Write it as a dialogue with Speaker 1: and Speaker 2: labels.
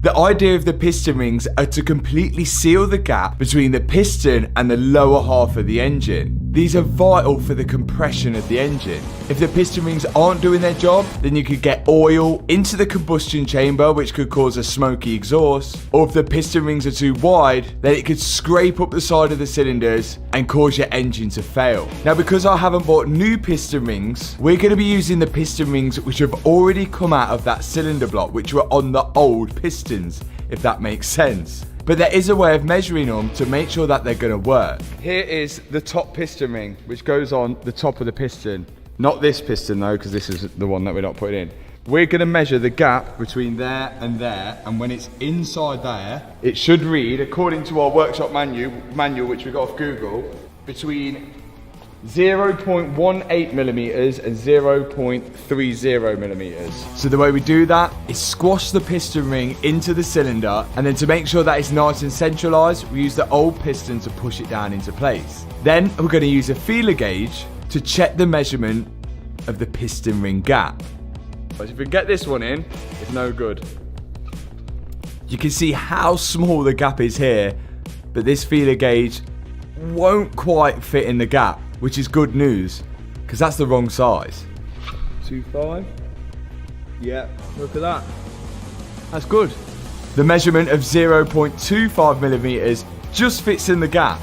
Speaker 1: The idea of the piston rings are to completely seal the gap between the piston and the lower half of the engine. These are vital for the compression of the engine. If the piston rings aren't doing their job, then you could get oil into the combustion chamber, which could cause a smoky exhaust. Or if the piston rings are too wide, then it could scrape up the side of the cylinders and cause your engine to fail. Now, because I haven't bought new piston rings, we're going to be using the piston rings which have already come out of that cylinder block, which were on the old pistons, if that makes sense. But there is a way of measuring them to make sure that they're going to work. Here is the top piston ring, which goes on the top of the piston. Not this piston though, because this is the one that we're not putting in. We're going to measure the gap between there, and when it's inside there, it should read, according to our workshop manual which we got off Google, between 0.18 millimeters and 0.30 millimeters. So the way we do that is squash the piston ring into the cylinder, and then to make sure that it's nice and centralized, we use the old piston to push it down into place. Then we're going to use a feeler gauge to check the measurement of the piston ring gap. But if we get this one in, it's no good. You can see how small the gap is here, but this feeler gauge won't quite fit in the gap, which is good news, because that's the wrong size. 2.5. Yeah, look at that. That's good. The measurement of 0.25 millimeters just fits in the gap.